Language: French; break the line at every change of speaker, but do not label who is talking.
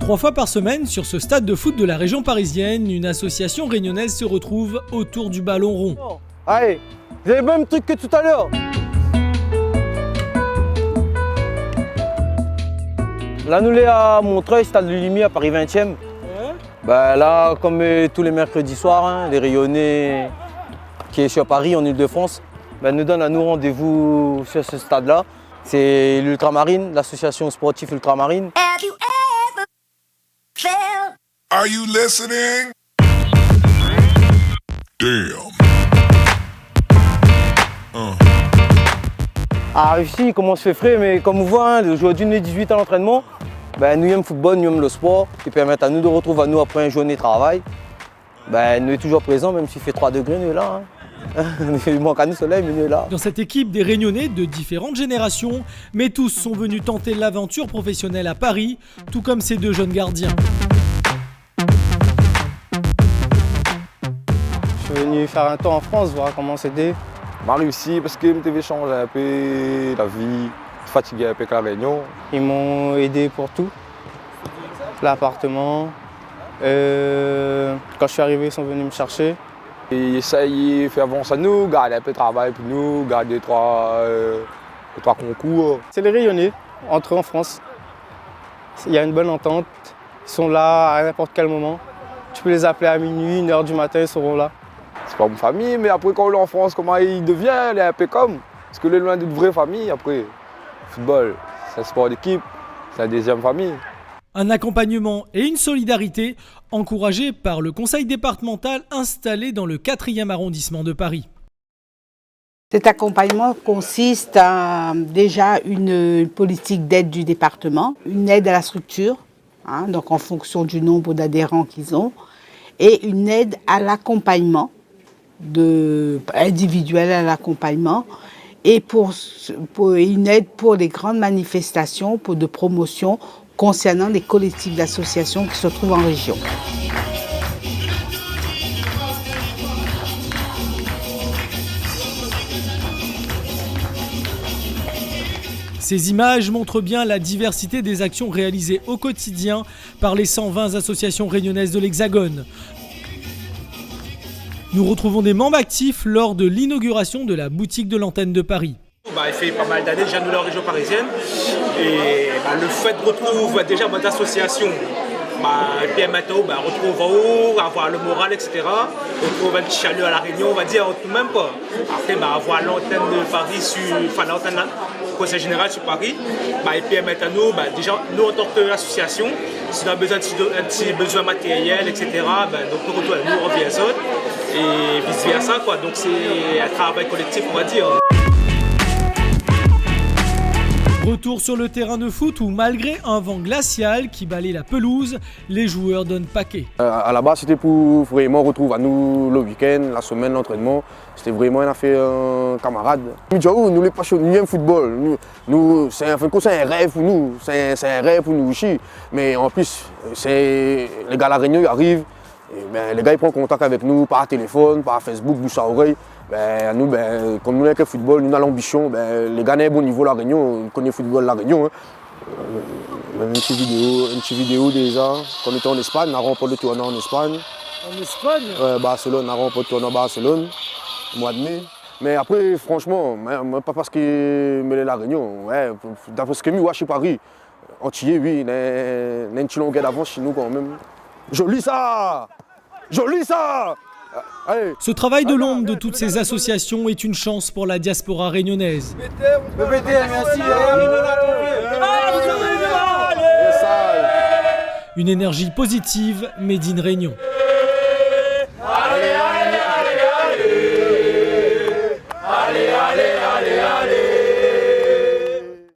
3 fois par semaine, sur ce stade de foot de la région parisienne, une association réunionnaise se retrouve autour du ballon rond.
Allez, vous avez le même truc que tout à l'heure. Là, nous sommes à Montreuil, stade de Limi à Paris 20e. Ouais. Ben là, comme tous les mercredis soirs, hein, les rayonnés qui est sur Paris, en Ile-de-France, nous donnent à nous rendez-vous sur ce stade-là. C'est l'Ultramarine, l'association sportive Ultramarine.
Are you listening? Damn.
Ah, ici, il commence à faire frais, mais comme vous voyez, aujourd'hui, nous sommes 18 à l'entraînement. Nous aimons le football, nous aimons le sport, qui permettent à nous de retrouver à nous après une journée de travail. Nous sommes toujours présents, même s'il fait 3 degrés, nous sommes là. Il manque à nous soleil, mais nous sommes là.
Dans cette équipe des Réunionnais de différentes générations, mais tous sont venus tenter l'aventure professionnelle à Paris, tout comme ces 2 jeunes gardiens.
Je suis venu faire un tour en France, voir comment c'était.
J'ai réussi parce que je devais changer un peu la vie, fatigué un peu avec la Réunion.
Ils m'ont aidé pour tout. L'appartement. Quand je suis arrivé, ils sont venus me chercher.
Ils essayent de faire avancer à nous, garder un peu de travail pour nous, garder 3 concours.
C'est les Réunionnais, entre eux en France. Il y a une bonne entente. Ils sont là à n'importe quel moment. Tu peux les appeler à minuit, 1h du matin, ils seront là.
C'est pas une famille, mais après quand on est en France, comment il devient, il est un peu comme. Parce que est loin d'une vraie famille, après. Le football, c'est un sport d'équipe, c'est la deuxième famille.
Un accompagnement et une solidarité encouragés par le conseil départemental installé dans le 4e arrondissement de Paris.
Cet accompagnement consiste à déjà une politique d'aide du département, une aide à la structure, donc en fonction du nombre d'adhérents qu'ils ont, et une aide à l'accompagnement, individuelle à l'accompagnement, et pour une aide pour les grandes manifestations, de promotion concernant les collectifs d'associations qui se trouvent en région.
Ces images montrent bien la diversité des actions réalisées au quotidien par les 120 associations réunionnaises de l'Hexagone. Nous retrouvons des membres actifs lors de l'inauguration de la boutique de l'antenne de Paris.
Il fait pas mal d'années déjà nous la région parisienne et le fait de retrouver déjà votre association et puis maintenant retrouve en haut, avoir le moral, etc. Retrouver un petit chalut à la Réunion, on va dire, tout même pas. Après avoir l'antenne de Paris l'antenne conseil général sur Paris, et puis maintenant nous, déjà nous en tant qu'association, si on a besoin d'un petit besoin matériel, etc. Donc nous revient ça et vice versa quoi. Donc c'est un travail collectif, on va dire.
Retour sur le terrain de foot où malgré un vent glacial qui balaye la pelouse, les joueurs donnent paquet.
À la base c'était pour vraiment retrouver à nous le week-end, la semaine, l'entraînement. C'était vraiment une affaire camarade. Nous les passionnés, nous aimons le football. Nous, c'est un rêve pour nous, c'est un rêve pour nous aussi. Mais en plus, les gars à la Réunion ils arrivent, et les gars ils prennent contact avec nous par téléphone, par Facebook, bouche à oreille. Nous, comme nous avec le football, nous avons l'ambition, les gars ont un bon niveau la Réunion, on connaît le football la Réunion. Une petite vidéo déjà, quand on était en Espagne, on a remporté le tournoi en Espagne.
En Espagne
Barcelone, on a remporté le tournoi à Barcelone, au mois de mai. Mais après, franchement, pas parce que je la Réunion, d'après ce que je vois chez Paris, Antillais, oui, il y a une petite longueur d'avance chez nous quand même. Joli ça! Joli ça!
Allez. Ce travail de l'ombre de toutes ces associations est une chance pour la diaspora réunionnaise.
Merci.
Une énergie positive made in Réunion.